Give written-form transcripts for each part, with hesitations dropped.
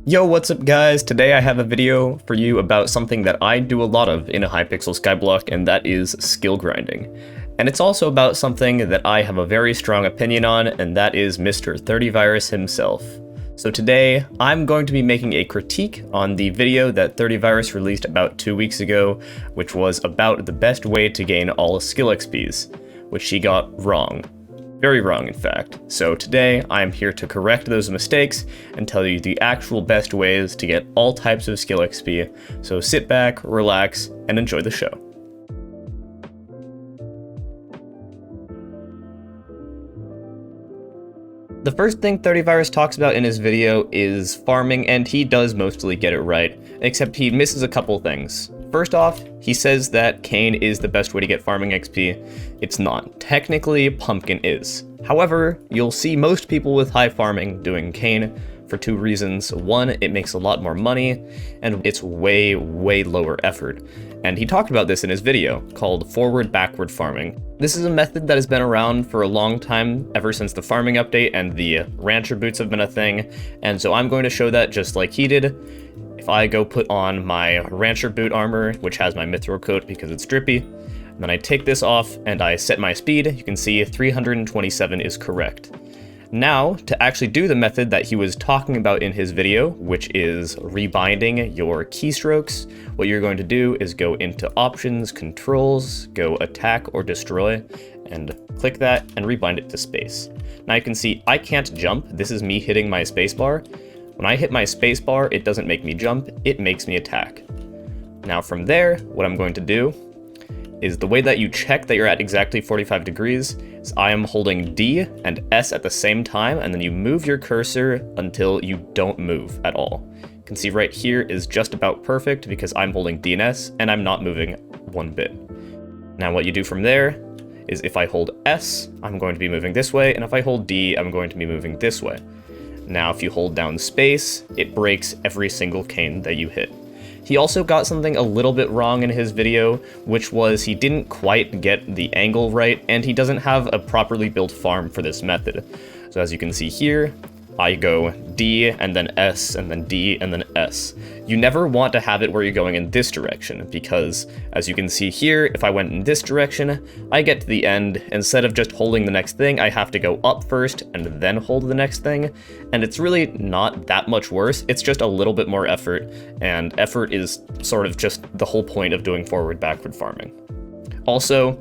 Yo, what's up guys? Today I have a video for you about something that I do a lot of in a Hypixel SkyBlock, and that is skill grinding. And it's also about something that I have a very strong opinion on, and that is Mr. thirtyvirus himself. So today, I'm going to be making a critique on the video that thirtyvirus released about 2 weeks ago, which was about the best way to gain all skill XPs, which she got wrong. Very wrong, in fact. So today, I am here to correct those mistakes and tell you the actual best ways to get all types of skill XP. So sit back, relax, and enjoy the show. The first thing thirtyvirus talks about in his video is farming, and he does mostly get it right, except he misses a couple things. First off, he says that cane is the best way to get farming XP. It's not. Technically, pumpkin is. However, you'll see most people with high farming doing cane for two reasons. One, it makes a lot more money, and it's way lower effort. And he talked about this in his video, called forward-backward farming. This is a method that has been around for a long time, ever since the farming update and the rancher boots have been a thing, and so I'm going to show that just like he did. If I go put on my rancher boot armor, which has my mithril coat because it's drippy, and then I take this off and I set my speed, you can see 327 is correct. Now, to actually do the method that he was talking about in his video, which is rebinding your keystrokes, what you're going to do is go into Options, Controls, go Attack or Destroy, and click that and rebind it to space. Now you can see I can't jump. This is me hitting my spacebar. When I hit my spacebar, it doesn't make me jump, it makes me attack. Now from there, what I'm going to do is the way that you check that you're at exactly 45 degrees is I am holding D and S at the same time, and then you move your cursor until you don't move at all. You can see right here is just about perfect because I'm holding D and S and I'm not moving one bit. Now what you do from there is if I hold S, I'm going to be moving this way, and if I hold D, I'm going to be moving this way. Now if you hold down space, it breaks every single cane that you hit. He also got something a little bit wrong in his video, which was he didn't quite get the angle right, and he doesn't have a properly built farm for this method. So as you can see here, I go D and then S and then D and then S. You never want to have it where you're going in this direction, because as you can see here, if I went in this direction, I get to the end. Instead of just holding the next thing, I have to go up first and then hold the next thing. And it's really not that much worse. It's just a little bit more effort, and effort is sort of just the whole point of doing forward-backward farming. Also,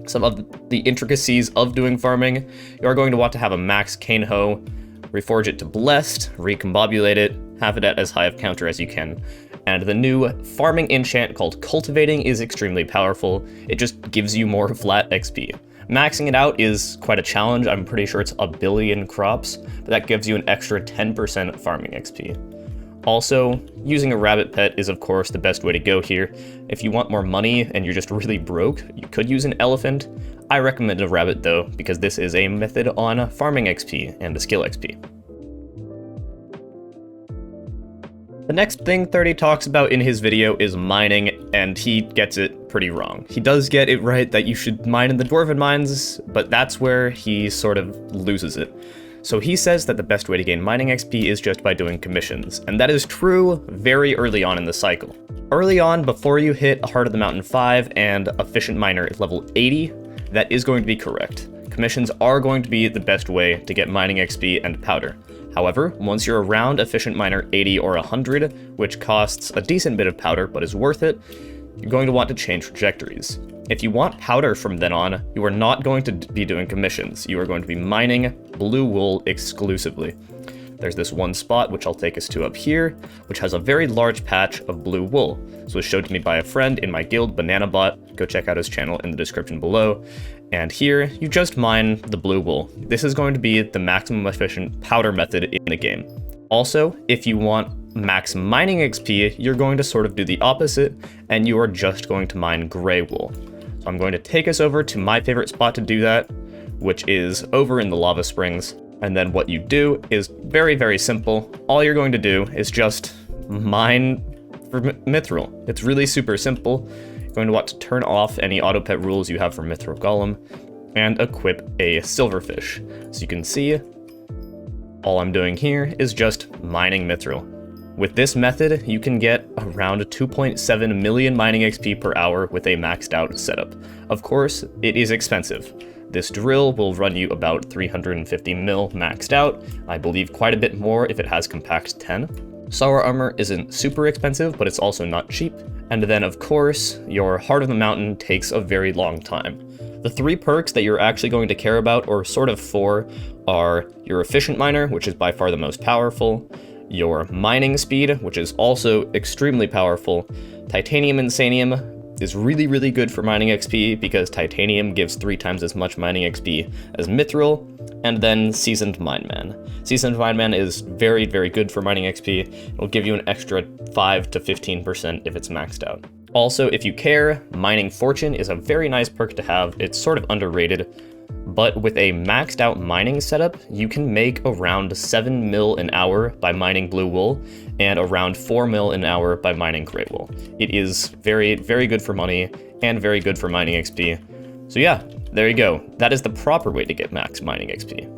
some of the intricacies of doing farming, you are going to want to have a max cane hoe, reforge it to blessed, recombobulate it, have it at as high of counter as you can. And the new farming enchant called cultivating is extremely powerful. It just gives you more flat XP. Maxing it out is quite a challenge. I'm pretty sure it's 1 billion crops, but that gives you an extra 10% farming XP. Also, using a rabbit pet is of course the best way to go here. If you want more money and you're just really broke, you could use an elephant. I recommend a rabbit though, because this is a method on farming XP and a skill XP. The next thing 30 talks about in his video is mining, and he gets it pretty wrong. He does get it right that you should mine in the dwarven mines, but that's where he sort of loses it. So he says that the best way to gain mining XP is just by doing commissions, and that is true very early on in the cycle. Early on, before you hit Heart of the Mountain 5 and Efficient Miner level 80, that is going to be correct. Commissions are going to be the best way to get mining XP and powder. However, once you're around Efficient Miner 80 or 100, which costs a decent bit of powder but is worth it, you're going to want to change trajectories. If you want powder from then on, you are not going to be doing commissions. You are going to be mining blue wool exclusively. There's this one spot, which I'll take us to up here, which has a very large patch of blue wool. This was showed to me by a friend in my guild, BananaBot. Go check out his channel in the description below. And here, you just mine the blue wool. This is going to be the maximum efficient powder method in the game. Also, if you want max mining XP, you're going to sort of do the opposite, and you are just going to mine gray wool. So I'm going to take us over to my favorite spot to do that, which is over in the lava springs. And then what you do is very simple. All you're going to do is just mine for mithril. It's really super simple. You're going to want to turn off any auto pet rules you have for mithril golem and equip a silverfish. So you can see all I'm doing here is just mining mithril. With this method, you can get around 2.7 million mining XP per hour with a maxed out setup. Of course, it is expensive. This drill will run you about 350 mil maxed out, I believe quite a bit more if it has compact 10. Sour armor isn't super expensive, but it's also not cheap. And then of course, your Heart of the Mountain takes a very long time. The 3 perks that you're actually going to care about, or sort of 4, are your Efficient Miner, which is by far the most powerful, your Mining Speed, which is also extremely powerful. Titanium Insanium is really good for mining XP because titanium gives 3 times as much mining XP as mithril, and then Seasoned Mineman. Seasoned Mineman is very good for mining XP. It'll give you an extra 5 to 15% if it's maxed out. Also, if you care, Mining Fortune is a very nice perk to have. It's sort of underrated, but with a maxed out mining setup, you can make around 7 mil an hour by mining blue wool, and around 4 mil an hour by mining gray wool. It is very good for money, and very good for mining XP. So yeah, there you go. That is the proper way to get max mining XP.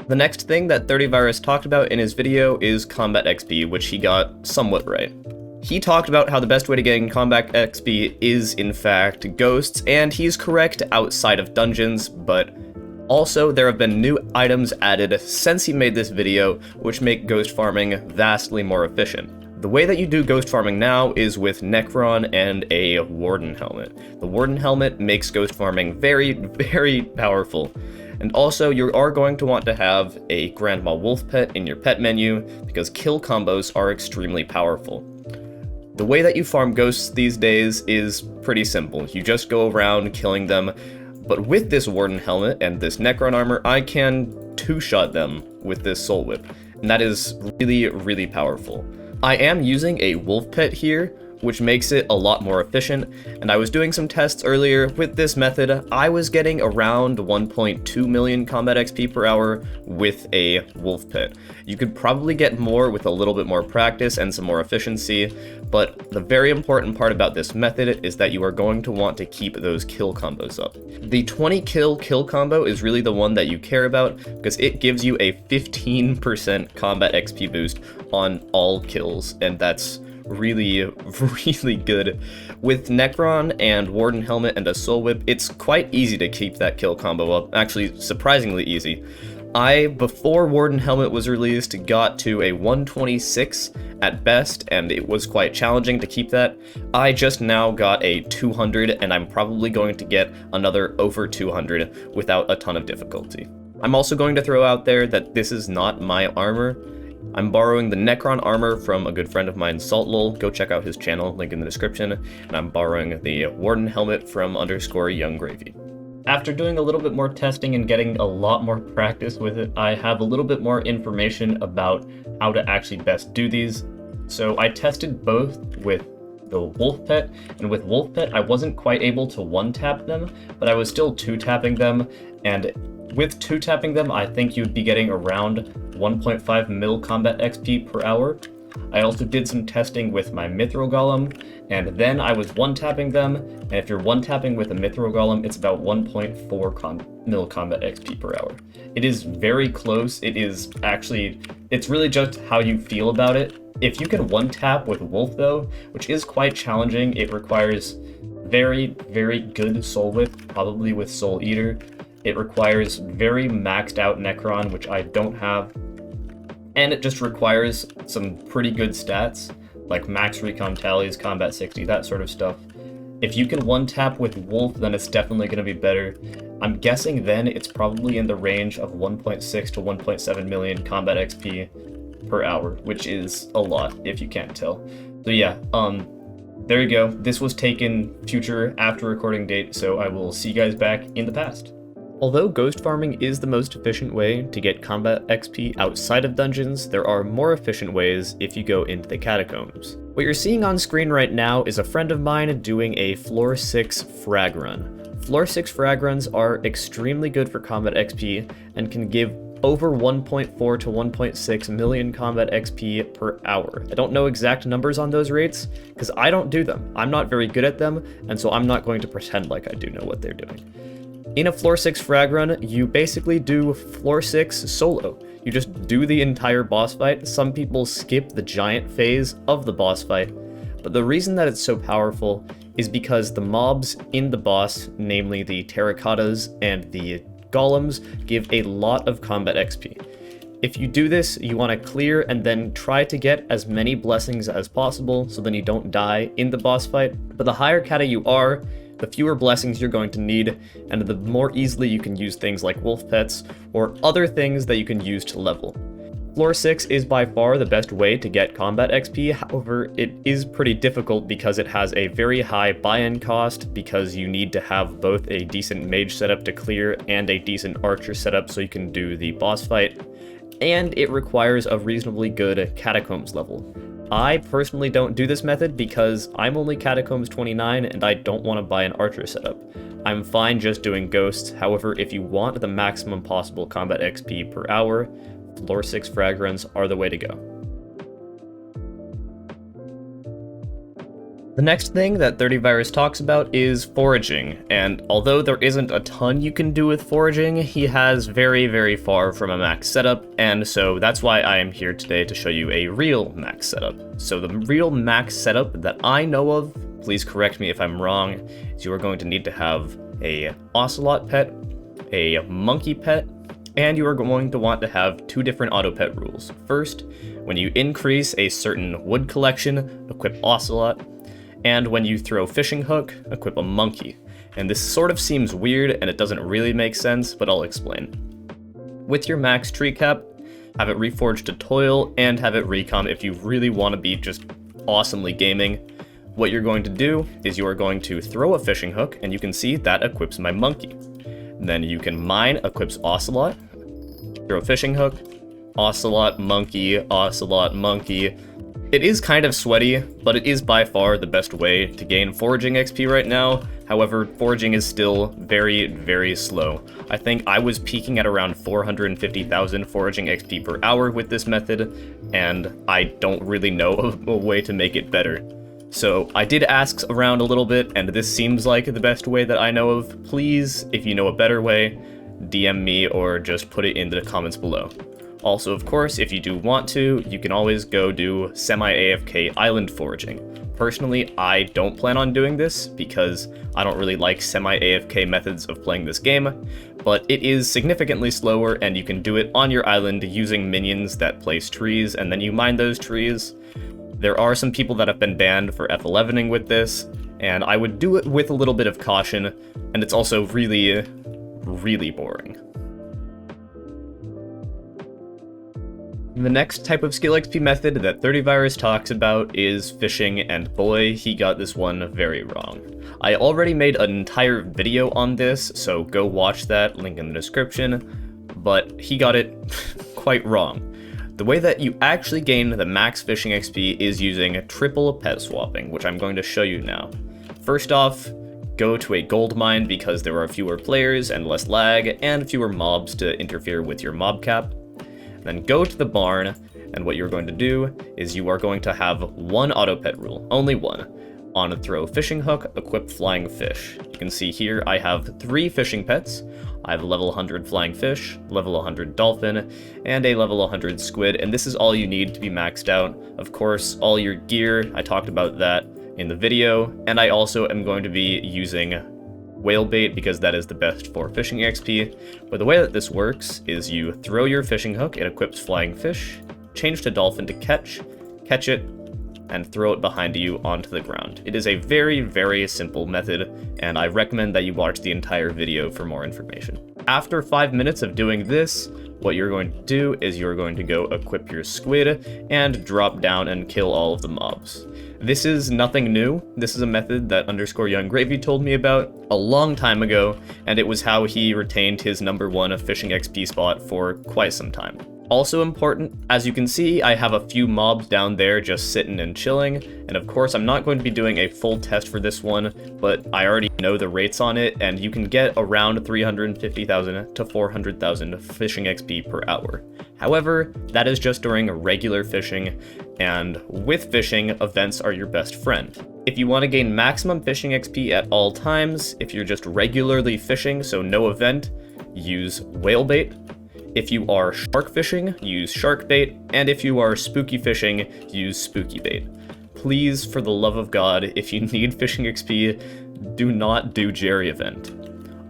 The next thing that thirtyvirus talked about in his video is combat XP, which he got somewhat right. He talked about how the best way to get combat XP is in fact ghosts, and he's correct outside of dungeons, but also there have been new items added since he made this video, which make ghost farming vastly more efficient. The way that you do ghost farming now is with Necron and a Warden helmet. The Warden helmet makes ghost farming very powerful. And also, you are going to want to have a Grandma Wolf pet in your pet menu, because kill combos are extremely powerful. The way that you farm ghosts these days is pretty simple. You just go around killing them, but with this Warden helmet and this Necron armor, I can 2-shot them with this Soul Whip, and that is really powerful. I am using a wolf pet here, which makes it a lot more efficient, and I was doing some tests earlier. With this method, I was getting around 1.2 million combat XP per hour with a wolf pet. You could probably get more with a little bit more practice and some more efficiency, but the very important part about this method is that you are going to want to keep those kill combos up. The 20 kill combo is really the one that you care about, because it gives you a 15% combat XP boost on all kills, and that's really good. With Necron and Warden Helmet and a Soul Whip, it's quite easy to keep that kill combo up, actually surprisingly easy. I, before Warden Helmet was released, got to a 126 at best, and it was quite challenging to keep that. I just now got a 200, and I'm probably going to get another over 200 without a ton of difficulty. I'm also going to throw out there that this is not my armor. I'm borrowing the Necron armor from a good friend of mine, SaltLol. Go check out his channel, link in the description. And I'm borrowing the Warden helmet from _YoungGravy. After doing a little bit more testing and getting a lot more practice with it, I have a little bit more information about how to actually best do these. So I tested both with the Wolf Pet, and with Wolf Pet I wasn't quite able to 1-tap them, but I was still 2-tapping them, and with 2-tapping them, I think you'd be getting around 1.5 mil combat XP per hour. I also did some testing with my Mithril Golem, and then I was 1-tapping them, and if you're 1-tapping with a Mithril Golem, it's about 1.4 mil combat XP per hour. It is very close. It's really just how you feel about it. If you can 1-tap with Wolf though, which is quite challenging, it requires very good Soul Whip, probably with Soul Eater. It requires very maxed out Necron, which I don't have. And it just requires some pretty good stats, like max recon tallies, combat 60, that sort of stuff. If you can 1-tap with Wolf, then it's definitely going to be better. I'm guessing then it's probably in the range of 1.6 to 1.7 million combat XP per hour, which is a lot, if you can't tell. So yeah, there you go. This was taken future after recording date, so I will see you guys back in the past. Although ghost farming is the most efficient way to get combat XP outside of dungeons, there are more efficient ways if you go into the catacombs. What you're seeing on screen right now is a friend of mine doing a floor 6 frag run. Floor 6 frag runs are extremely good for combat XP and can give over 1.4 to 1.6 million combat XP per hour. I don't know exact numbers on those rates, because I don't do them. I'm not very good at them, and so I'm not going to pretend like I do know what they're doing. In a floor 6 frag run, you basically do floor 6 solo. You just do the entire boss fight. Some people skip the giant phase of the boss fight, but the reason that it's so powerful is because the mobs in the boss, namely the terracottas and the golems, give a lot of combat XP. If you do this, you want to clear and then try to get as many blessings as possible so then you don't die in the boss fight. But the higher cata you are, the fewer blessings you're going to need, and the more easily you can use things like wolf pets or other things that you can use to level. Floor 6 is by far the best way to get combat XP, however, it is pretty difficult because it has a very high buy-in cost because you need to have both a decent mage setup to clear and a decent archer setup so you can do the boss fight, and it requires a reasonably good catacombs level. I personally don't do this method because I'm only catacombs 29 and I don't want to buy an archer setup. I'm fine just doing ghosts, however if you want the maximum possible combat XP per hour, floor 6 frag runs are the way to go. The next thing that thirtyvirus talks about is foraging, and although there isn't a ton you can do with foraging, he has very far from a max setup, and so that's why I am here today to show you a real max setup. So the real max setup that I know of, please correct me if I'm wrong, is you are going to need to have a ocelot pet, a monkey pet, and you are going to want to have 2 different auto pet rules. First, when you increase a certain wood collection, equip ocelot, and when you throw fishing hook, equip a monkey. And this sort of seems weird and it doesn't really make sense, but I'll explain. With your max tree cap, have it reforged to toil and have it recom if you really want to be just awesomely gaming. What you're going to do is you are going to throw a fishing hook, and you can see that equips my monkey. Then you can mine, equips ocelot, throw a fishing hook, ocelot, monkey, ocelot, monkey. It is kind of sweaty, but it is by far the best way to gain foraging XP right now. However, foraging is still very slow. I think I was peaking at around 450,000 foraging XP per hour with this method, and I don't really know a way to make it better. So I did ask around a little bit, and this seems like the best way that I know of. Please, if you know a better way, DM me or just put it in the comments below. Also, of course, if you do want to, you can always go do semi-AFK island foraging. Personally, I don't plan on doing this because I don't really like semi-AFK methods of playing this game, but it is significantly slower and you can do it on your island using minions that place trees and then you mine those trees. There are some people that have been banned for F11ing with this, and I would do it with a little bit of caution, and it's also really boring. The next type of skill XP method that thirtyvirus talks about is fishing, and boy, he got this one very wrong. I already made an entire video on this, so go watch that, link in the description, but he got it quite wrong. The way that you actually gain the max fishing XP is using triple pet swapping, which I'm going to show you now. First off, go to a gold mine because there are fewer players and less lag, and fewer mobs to interfere with your mob cap. Then go to the barn, and what you're going to do is you are going to have 1 auto pet rule, only 1. On throw fishing hook, equip flying fish. You can see here I have 3 fishing pets. I have a level 100 flying fish, level 100 dolphin, and a level 100 squid, and this is all you need to be maxed out. Of course, all your gear, I talked about that in the video, and I also am going to be using whale bait because that is the best for fishing XP. But the way that this works is you throw your fishing hook, it equips flying fish, change to dolphin to catch it, and throw it behind you onto the ground. It is a very simple method, and I recommend that you watch the entire video for more information. After 5 minutes of doing this, what you're going to do is you're going to go equip your squid and drop down and kill all of the mobs. This is nothing new. This is a method that _YoungGravy told me about a long time ago, and it was how he retained his #1 fishing XP spot for quite some time. Also important, as you can see, I have a few mobs down there just sitting and chilling, and of course I'm not going to be doing a full test for this one, but I already know the rates on it, and you can get around 350,000 to 400,000 fishing XP per hour. However, that is just during regular fishing, and with fishing, events are your best friend. If you want to gain maximum fishing XP at all times, if you're just regularly fishing, so no event, use whale bait. If you are shark fishing, use shark bait, and if you are spooky fishing, use spooky bait. Please, for the love of God, if you need fishing XP, do not do Jerry event.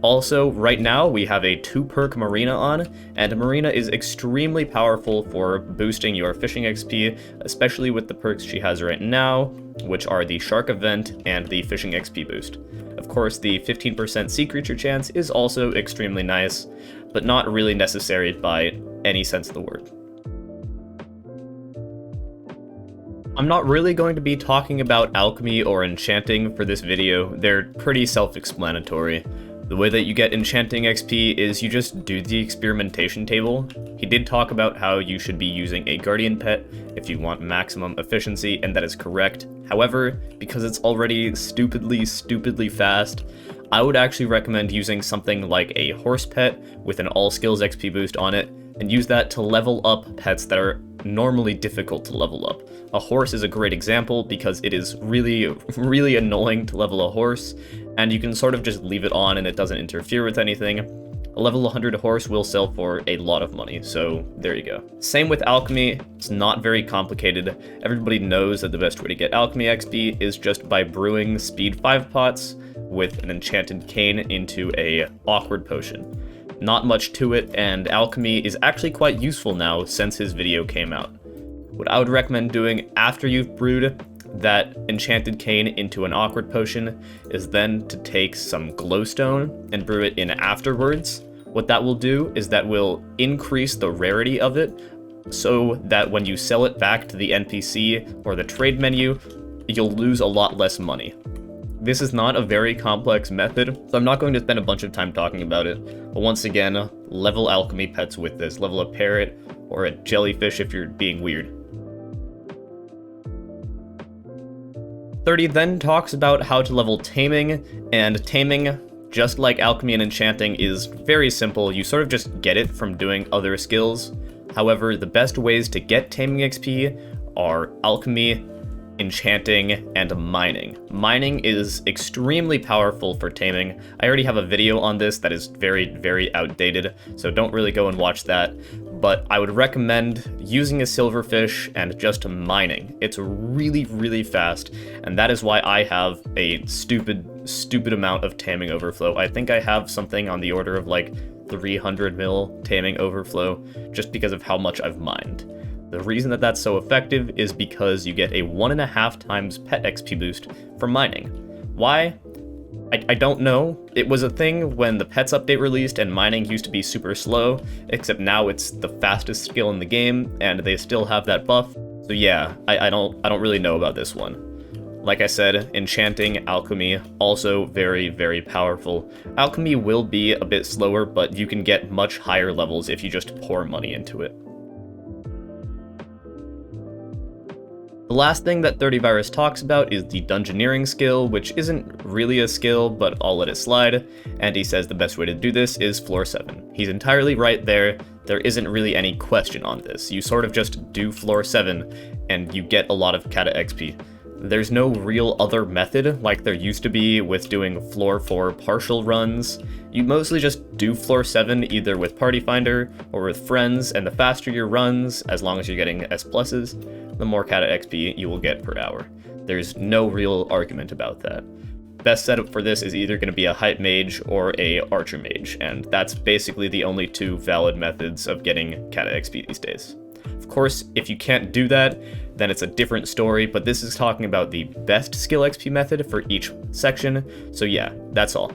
Also, right now we have a 2-perk Marina on, and Marina is extremely powerful for boosting your fishing XP, especially with the perks she has right now, which are the Shark event and the fishing XP boost. Of course, the 15% sea creature chance is also extremely nice, but not really necessary by any sense of the word. I'm not really going to be talking about alchemy or enchanting for this video, they're pretty self-explanatory. The way that you get enchanting XP is you just do the experimentation table. He did talk about how you should be using a guardian pet if you want maximum efficiency, and that is correct. However, because it's already stupidly fast, I would actually recommend using something like a horse pet with an all skills XP boost on it, and use that to level up pets that are normally difficult to level up. A horse is a great example because it is really annoying to level a horse, and you can sort of just leave it on and it doesn't interfere with anything. A level 100 horse will sell for a lot of money, so there you go. Same with alchemy, it's not very complicated. Everybody knows that the best way to get alchemy XP is just by brewing speed 5 pots with an enchanted cane into a awkward potion. Not much to it, and alchemy is actually quite useful now since his video came out. What I would recommend doing after you've brewed that enchanted cane into an awkward potion is then to take some glowstone and brew it in afterwards. What that will do is that will increase the rarity of it so that when you sell it back to the NPC or the trade menu, you'll lose a lot less money. This is not a very complex method, so I'm not going to spend a bunch of time talking about it. But once again, level alchemy pets with this. Level a parrot or a jellyfish if you're being weird. 30 then talks about how to level taming, and taming, just like alchemy and enchanting, is very simple. You sort of just get it from doing other skills. However, the best ways to get taming XP are alchemy, enchanting, and mining. Mining is extremely powerful for taming. I already have a video on this that is very outdated, so don't really go and watch that. But I would recommend using a silverfish and just mining. It's really fast, and that is why I have a stupid amount of taming overflow. I think I have something on the order of like 300 mil taming overflow, just because of how much I've mined. The reason that that's so effective is because you get a 1.5 times pet XP boost from mining. Why? I don't know. It was a thing when the pets update released and mining used to be super slow, except now it's the fastest skill in the game and they still have that buff. So yeah, I don't really know about this one. Like I said, enchanting, alchemy, also very powerful. Alchemy will be a bit slower, but you can get much higher levels if you just pour money into it. The last thing that thirtyvirus talks about is the dungeoneering skill, which isn't really a skill, but I'll let it slide, and he says the best way to do this is floor 7. He's entirely right there. There isn't really any question on this. You sort of just do floor 7, and you get a lot of Cata XP. There's no real other method like there used to be with doing floor 4 partial runs. You mostly just do floor 7 either with Party Finder or with friends, and the faster your runs, as long as you're getting S+, the more Cata XP you will get per hour. There's no real argument about that. Best setup for this is either going to be a Hype Mage or a Archer Mage, and that's basically the only 2 valid methods of getting Cata XP these days. Of course, if you can't do that, then it's a different story, but this is talking about the best skill XP method for each section, so yeah, that's all.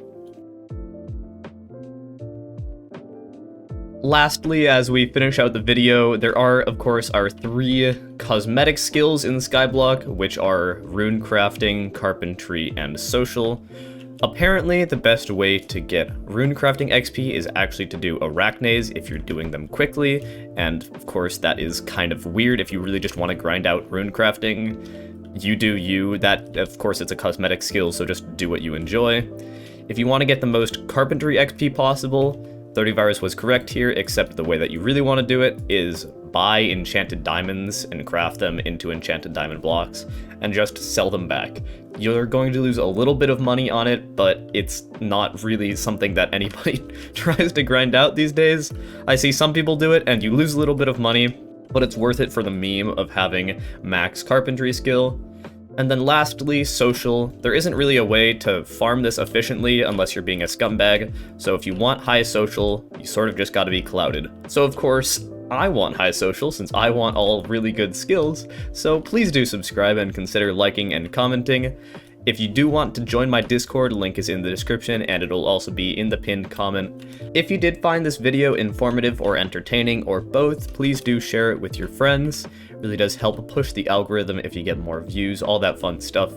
Lastly, as we finish out the video, there are, of course, our 3 cosmetic skills in SkyBlock, which are rune crafting, carpentry, and social. Apparently, the best way to get rune crafting XP is actually to do arachnes if you're doing them quickly, and of course that is kind of weird if you really just want to grind out rune crafting. You do you, that of course it's a cosmetic skill, so just do what you enjoy. If you want to get the most carpentry XP possible, thirtyvirus was correct here, except the way that you really want to do it is buy enchanted diamonds and craft them into enchanted diamond blocks and just sell them back. You're going to lose a little bit of money on it, but it's not really something that anybody tries to grind out these days. I see some people do it and you lose a little bit of money, but it's worth it for the meme of having max carpentry skill. And then lastly, social. There isn't really a way to farm this efficiently unless you're being a scumbag, so if you want high social, you sort of just gotta be clouded. So of course, I want high social since I want all really good skills, so please do subscribe and consider liking and commenting. If you do want to join my Discord, link is in the description and it'll also be in the pinned comment. If you did find this video informative or entertaining or both, please do share it with your friends. It really does help push the algorithm if you get more views, all that fun stuff.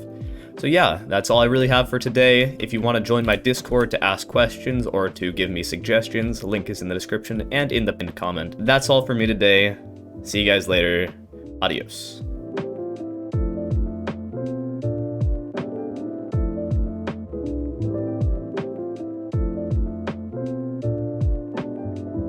So yeah, that's all I really have for today. If you want to join my Discord to ask questions or to give me suggestions, link is in the description and in the pinned comment. That's all for me today. See you guys later. Adios.